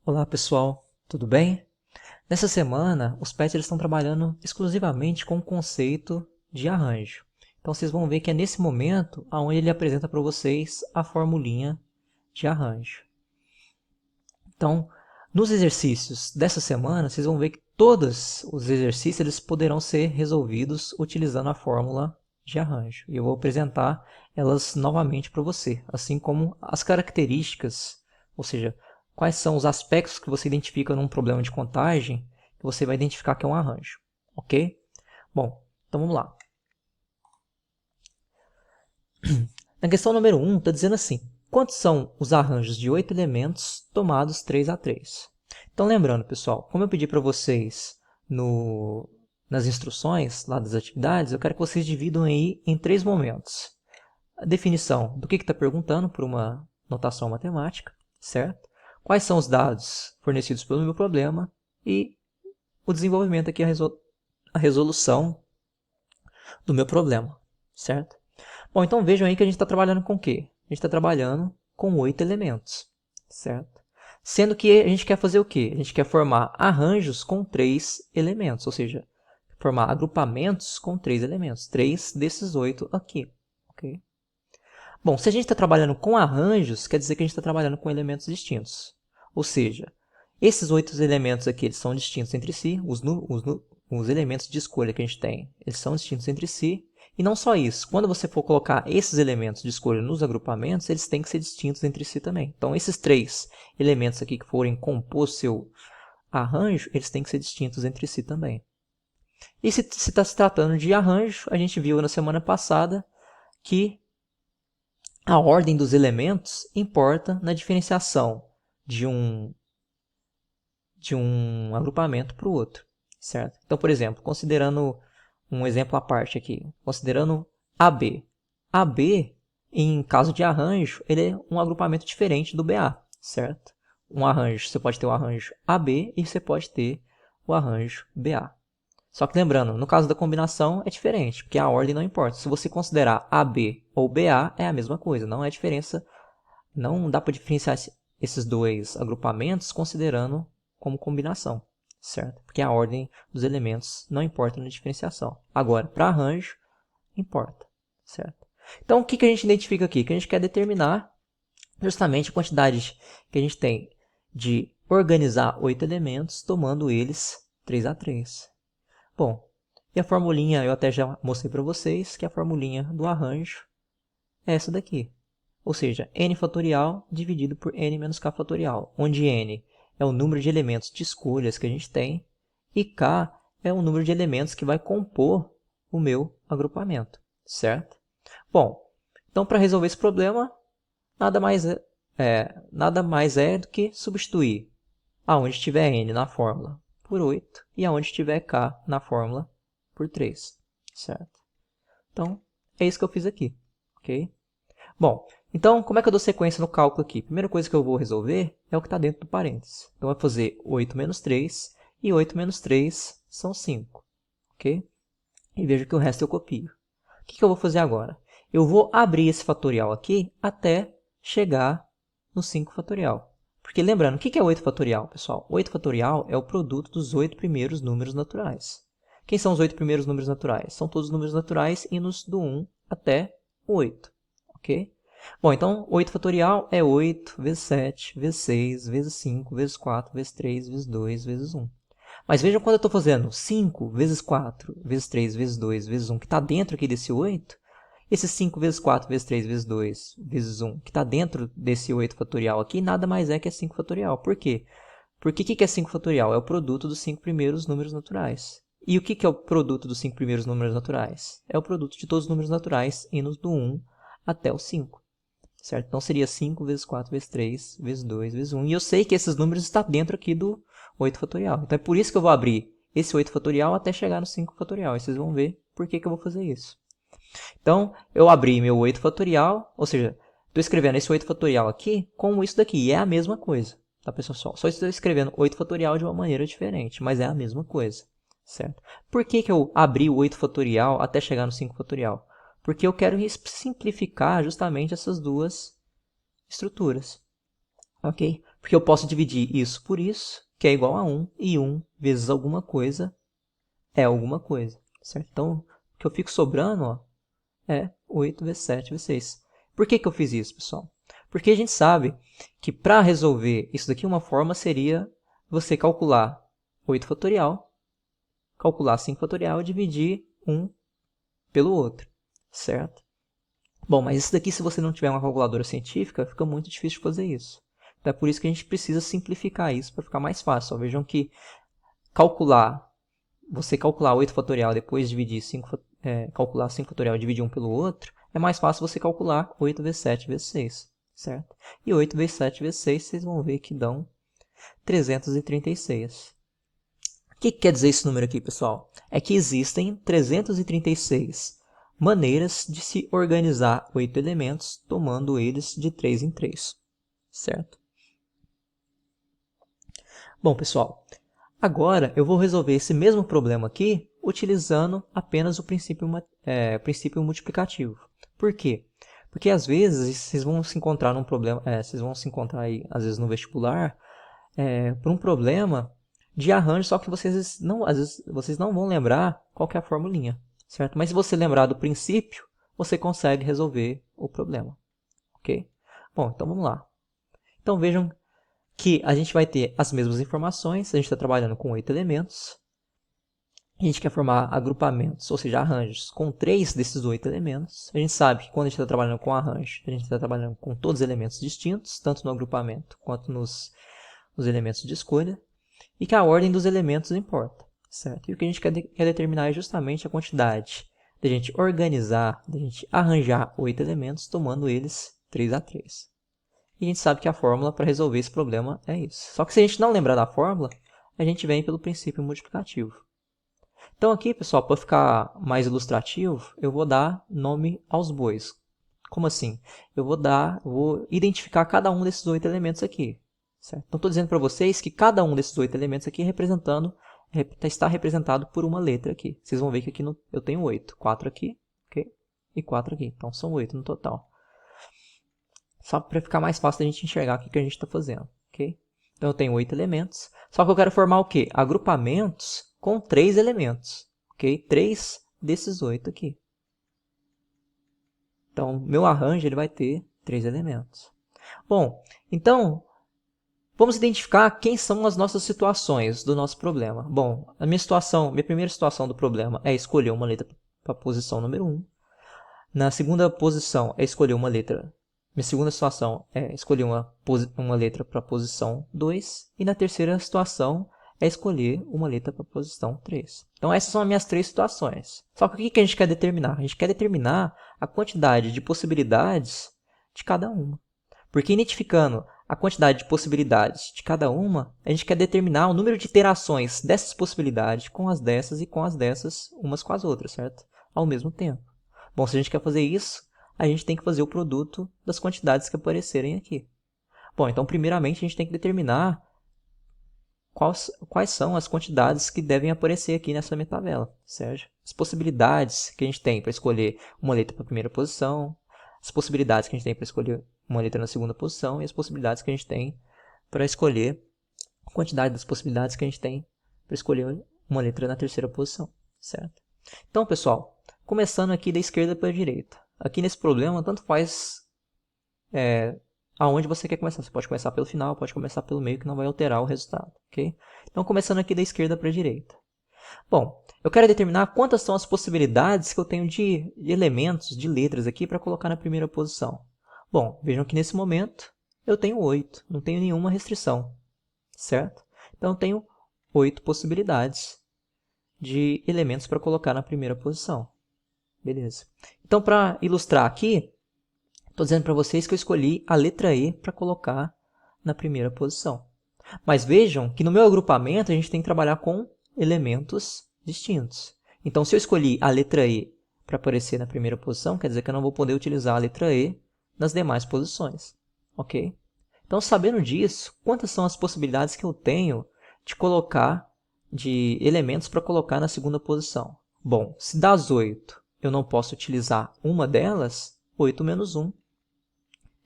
Olá pessoal, tudo bem? Nessa semana, os pets estão trabalhando exclusivamente com o conceito de arranjo. Então vocês vão ver que é nesse momento onde ele apresenta para vocês a formulinha de arranjo. Então, nos exercícios dessa semana, vocês vão ver que todos os exercícios eles poderão ser resolvidos utilizando a fórmula de arranjo. E eu vou apresentar elas novamente para você, assim como as características, ou seja, quais são os aspectos que você identifica num problema de contagem que você vai identificar que é um arranjo, ok? Bom, então vamos lá. Na questão número 1, está dizendo assim: quantos são os arranjos de 8 elementos tomados 3 a 3? Então, lembrando, pessoal, como eu pedi para vocês nas instruções lá das atividades, eu quero que vocês dividam aí em 3 momentos. A definição do que está perguntando por uma notação matemática, certo? Quais são os dados fornecidos pelo meu problema e o desenvolvimento aqui, a resolução do meu problema, certo? Bom, então vejam aí que a gente está trabalhando com o quê? A gente está trabalhando com 8 elementos, certo? Sendo que a gente quer fazer o quê? A gente quer formar arranjos com 3 elementos, ou seja, formar agrupamentos com 3 elementos, 3 desses 8 aqui, ok? Bom, se a gente está trabalhando com arranjos, quer dizer que a gente está trabalhando com elementos distintos. Ou seja, esses 8 elementos aqui eles são distintos entre si, os elementos de escolha que a gente tem, eles são distintos entre si. E não só isso, quando você for colocar esses elementos de escolha nos agrupamentos, eles têm que ser distintos entre si também. Então, esses 3 elementos aqui que forem compor seu arranjo, eles têm que ser distintos entre si também. E se está se tratando de arranjo, a gente viu na semana passada que a ordem dos elementos importa na diferenciação de um agrupamento para o outro, certo? Então, por exemplo, considerando um exemplo à parte aqui, considerando AB. AB, em caso de arranjo, ele é um agrupamento diferente do BA, certo? Um arranjo, você pode ter o arranjo AB e você pode ter o arranjo BA. Só que lembrando, no caso da combinação é diferente, porque a ordem não importa. Se você considerar AB ou BA, é a mesma coisa, não é diferença, não dá para diferenciar esses dois agrupamentos considerando como combinação, certo? Porque a ordem dos elementos não importa na diferenciação. Agora, para arranjo, importa, certo? Então, o que a gente identifica aqui? Que a gente quer determinar justamente a quantidade que a gente tem de organizar 8 elementos, tomando eles 3 a 3. Bom, e a formulinha eu até já mostrei para vocês que a formulinha do arranjo é essa daqui. Ou seja, n fatorial dividido por n menos k fatorial, onde n é o número de elementos de escolhas que a gente tem e k é o número de elementos que vai compor o meu agrupamento, certo? Bom, então para resolver esse problema, nada mais é do que substituir aonde tiver n na fórmula por 8 e aonde tiver k na fórmula por 3, certo? Então, é isso que eu fiz aqui, ok? Bom, então, como é que eu dou sequência no cálculo aqui? A primeira coisa que eu vou resolver é o que está dentro do parênteses. Então, vai fazer 8 menos 3, e 8 menos 3 são 5, ok? E veja que o resto eu copio. O que eu vou fazer agora? Eu vou abrir esse fatorial aqui até chegar no 5 fatorial. Porque lembrando, o que é 8 fatorial, pessoal? 8 fatorial é o produto dos 8 primeiros números naturais. Quem são os 8 primeiros números naturais? São todos os números naturais indo do 1 até o 8. Ok? Bom, então 8 fatorial é 8 vezes 7, vezes 6, vezes 5, vezes 4, vezes 3, vezes 2, vezes 1. Mas vejam quando eu estou fazendo 5 vezes 4, vezes 3, vezes 2, vezes 1, que está dentro aqui desse 8, esse 5 vezes 4, vezes 3, vezes 2, vezes 1, que está dentro desse 8 fatorial aqui, nada mais é que é 5 fatorial. Por quê? Porque o que é 5 fatorial? É o produto dos 5 primeiros números naturais. E o que é o produto dos 5 primeiros números naturais? É o produto de todos os números naturais indo do 1 até o 5. Certo? Então, seria 5 vezes 4 vezes 3 vezes 2 vezes 1. E eu sei que esses números estão dentro aqui do 8 fatorial. Então, é por isso que eu vou abrir esse 8 fatorial até chegar no 5 fatorial. E vocês vão ver por que eu vou fazer isso. Então, eu abri meu 8 fatorial, ou seja, estou escrevendo esse 8 fatorial aqui com isso daqui. E é a mesma coisa. Tá, pessoal? Só estou escrevendo 8 fatorial de uma maneira diferente, mas é a mesma coisa. Certo? Por que eu abri o 8 fatorial até chegar no 5 fatorial? Porque eu quero simplificar justamente essas duas estruturas. Ok? Porque eu posso dividir isso por isso, que é igual a 1, e 1 vezes alguma coisa é alguma coisa, certo? Então, o que eu fico sobrando, ó, é 8 vezes 7 vezes 6. Por que eu fiz isso, pessoal? Porque a gente sabe que para resolver isso daqui, uma forma seria você calcular 8 fatorial, calcular 5 fatorial e dividir um pelo outro, certo? Bom, mas isso daqui, se você não tiver uma calculadora científica, fica muito difícil de fazer isso. Então é por isso que a gente precisa simplificar isso para ficar mais fácil. Ó, vejam que você calcular 8 fatorial e depois dividir calcular 5 fatorial e dividir um pelo outro, é mais fácil você calcular 8 vezes 7 vezes 6, certo? E 8 vezes 7 vezes 6, vocês vão ver que dão 336. O que quer dizer esse número aqui, pessoal? É que existem 336 maneiras de se organizar 8 elementos, tomando eles de 3 em 3, certo? Bom, pessoal, agora eu vou resolver esse mesmo problema aqui utilizando apenas o princípio multiplicativo. Por quê? Porque às vezes vocês vão se encontrar num problema, vocês vão se encontrar aí, às vezes no vestibular, por um problema de arranjo, só que vocês não, às vezes vocês não vão lembrar qual que é a formulinha, certo? Mas se você lembrar do princípio, você consegue resolver o problema, ok? Bom, então vamos lá. Então vejam que a gente vai ter as mesmas informações, a gente está trabalhando com 8 elementos, a gente quer formar agrupamentos, ou seja, arranjos, com 3 desses 8 elementos. A gente sabe que quando a gente está trabalhando com arranjo, a gente está trabalhando com todos os elementos distintos, tanto no agrupamento quanto nos elementos de escolha, e que a ordem dos elementos importa, certo? E o que a gente quer determinar é justamente a quantidade de a gente organizar, de a gente arranjar 8 elementos, tomando eles 3 a 3. E a gente sabe que a fórmula para resolver esse problema é isso. Só que se a gente não lembrar da fórmula, a gente vem pelo princípio multiplicativo. Então aqui, pessoal, para ficar mais ilustrativo, eu vou dar nome aos bois. Como assim? Eu vou identificar cada um desses 8 elementos aqui. Certo? Então estou dizendo para vocês que cada um desses 8 elementos aqui está representado por uma letra aqui. Vocês vão ver que aqui eu tenho 8. 4 aqui, ok? E 4 aqui. Então são 8 no total. Só para ficar mais fácil da gente enxergar o que a gente está fazendo, ok? Então eu tenho 8 elementos. Só que eu quero formar o quê? Agrupamentos com 3 elementos, ok? 3 desses 8 aqui. Então, meu arranjo ele vai ter 3 elementos. Bom, então, vamos identificar quem são as nossas situações do nosso problema. Bom, minha primeira situação do problema é escolher uma letra para a posição número 1. Na segunda posição é escolher uma letra. Minha segunda situação é escolher uma letra para a posição 2. E na terceira situação é escolher uma letra para a posição 3. Então essas são as minhas 3 situações. Só que o que a gente quer determinar? A gente quer determinar a quantidade de possibilidades de cada uma. Porque identificando a quantidade de possibilidades de cada uma, a gente quer determinar o número de iterações dessas possibilidades com as dessas e com as dessas umas com as outras, certo? Ao mesmo tempo. Bom, se a gente quer fazer isso, a gente tem que fazer o produto das quantidades que aparecerem aqui. Bom, então primeiramente a gente tem que determinar quais são as quantidades que devem aparecer aqui nessa minha tabela, certo? As possibilidades que a gente tem para escolher uma letra para a primeira posição, as possibilidades que a gente tem para escolher uma letra na segunda posição e as possibilidades que a gente tem para escolher a quantidade das possibilidades que a gente tem para escolher uma letra na terceira posição, certo? Então, pessoal, começando aqui da esquerda para a direita. Aqui nesse problema, tanto faz aonde você quer começar. Você pode começar pelo final, pode começar pelo meio, que não vai alterar o resultado, ok? Então, começando aqui da esquerda para a direita. Bom, eu quero determinar quantas são as possibilidades que eu tenho de elementos, de letras aqui para colocar na primeira posição. Bom, vejam que nesse momento eu tenho 8, não tenho nenhuma restrição, certo? Então, eu tenho 8 possibilidades de elementos para colocar na primeira posição. Beleza. Então, para ilustrar aqui, estou dizendo para vocês que eu escolhi a letra E para colocar na primeira posição. Mas vejam que no meu agrupamento a gente tem que trabalhar com elementos distintos. Então, se eu escolhi a letra E para aparecer na primeira posição, quer dizer que eu não vou poder utilizar a letra E nas demais posições. Ok? Então, sabendo disso, quantas são as possibilidades que eu tenho de elementos para colocar na segunda posição? Bom, se das 8 eu não posso utilizar uma delas, 8 menos 1,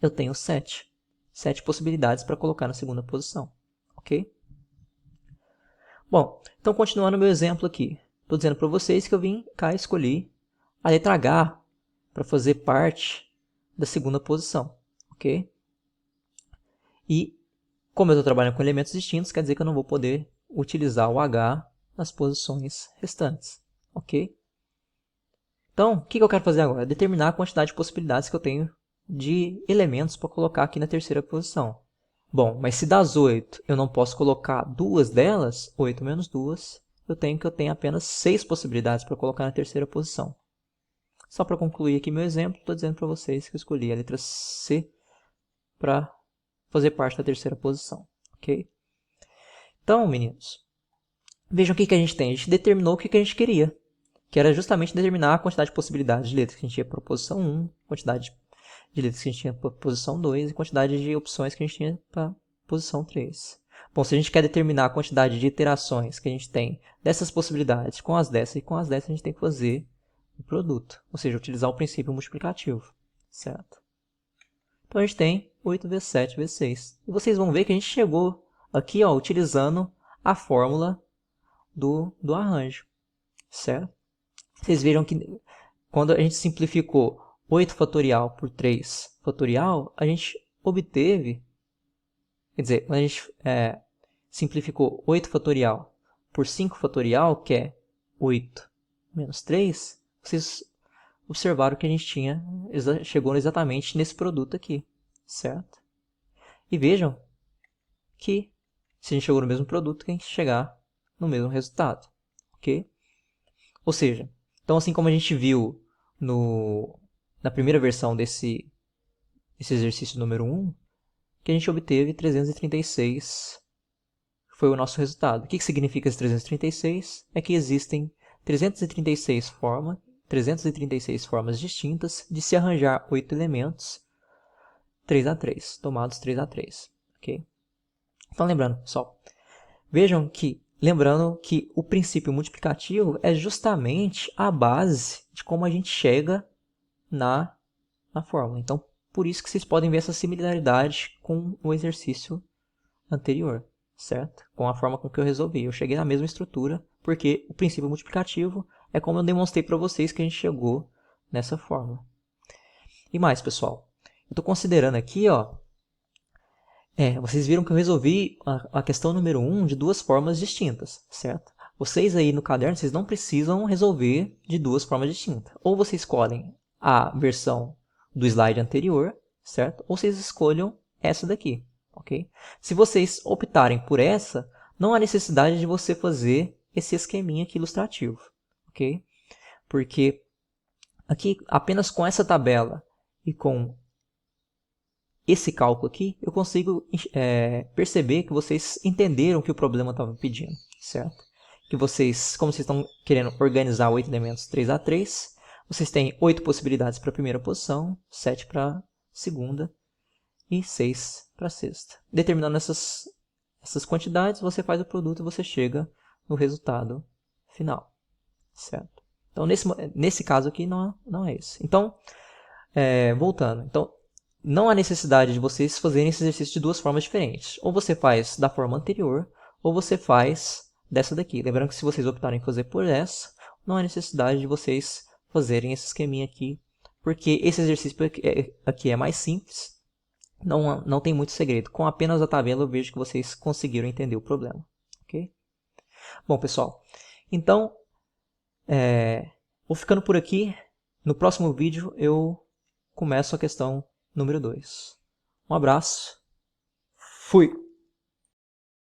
eu tenho 7, 7 possibilidades para colocar na segunda posição, ok? Bom, então continuando meu exemplo aqui, estou dizendo para vocês que eu vim cá e escolhi a letra H para fazer parte da segunda posição, ok? E como eu estou trabalhando com elementos distintos, quer dizer que eu não vou poder utilizar o H nas posições restantes, ok? Então, o que eu quero fazer agora? Determinar a quantidade de possibilidades que eu tenho de elementos para colocar aqui na terceira posição. Bom, mas se das 8 eu não posso colocar duas delas, 8 menos 2, eu tenho apenas 6 possibilidades para colocar na terceira posição. Só para concluir aqui meu exemplo, estou dizendo para vocês que eu escolhi a letra C para fazer parte da terceira posição, ok? Então, meninos, vejam o que a gente tem. A gente determinou o que a gente queria, que era justamente determinar a quantidade de possibilidades de letras que a gente tinha para a posição 1, quantidade de letras que a gente tinha para a posição 2 e quantidade de opções que a gente tinha para a posição 3. Bom, se a gente quer determinar a quantidade de iterações que a gente tem dessas possibilidades com as dessas e com as dessas, a gente tem que fazer o produto, ou seja, utilizar o princípio multiplicativo, certo? Então a gente tem 8 vezes 7 vezes 6. E vocês vão ver que a gente chegou aqui utilizando a fórmula do arranjo, certo? Vocês viram que quando a gente simplificou 8 fatorial por 3 fatorial, a gente obteve, quer dizer, quando a gente simplificou 8 fatorial por 5 fatorial, que é 8 menos 3, vocês observaram que a gente chegou exatamente nesse produto aqui, certo? E vejam que se a gente chegou no mesmo produto, que a gente chegar no mesmo resultado, ok? Ou seja, então assim como a gente viu na primeira versão desse exercício número 1, que a gente obteve 336, foi o nosso resultado. O que significa esse 336? É que existem 336 formas distintas de se arranjar 8 elementos 3 a 3, tomados 3 a 3, ok? Então lembrando, pessoal, lembrando que o princípio multiplicativo é justamente a base de como a gente chega na fórmula. Então, por isso que vocês podem ver essa similaridade com o exercício anterior, certo? Com a forma com que eu resolvi. Eu cheguei na mesma estrutura, porque o princípio multiplicativo é como eu demonstrei para vocês que a gente chegou nessa fórmula. E mais, pessoal, eu estou considerando aqui, vocês viram que eu resolvi a questão número 1 de duas formas distintas, certo? Vocês aí no caderno, vocês não precisam resolver de duas formas distintas. Ou vocês escolhem a versão do slide anterior, certo? Ou vocês escolham essa daqui, ok? Se vocês optarem por essa, não há necessidade de você fazer esse esqueminha aqui ilustrativo, ok? Porque aqui, apenas com essa tabela e com esse cálculo aqui, eu consigo perceber que vocês entenderam o que o problema estava pedindo, certo? Que vocês, como vocês estão querendo organizar 8 elementos 3 a 3, vocês têm 8 possibilidades para a primeira posição, 7 para a segunda e 6 para a sexta. Determinando essas quantidades, você faz o produto e você chega no resultado final, certo? Então, nesse caso aqui, não é esse. Então, voltando. Então, não há necessidade de vocês fazerem esse exercício de duas formas diferentes. Ou você faz da forma anterior, ou você faz dessa daqui. Lembrando que se vocês optarem em fazer por essa, não há necessidade de vocês fazerem esse esqueminha aqui, porque esse exercício aqui é mais simples, não tem muito segredo. Com apenas a tabela eu vejo que vocês conseguiram entender o problema. Ok? Bom, pessoal, então, vou ficando por aqui. No próximo vídeo eu começo a questão número 2. Um abraço. Fui!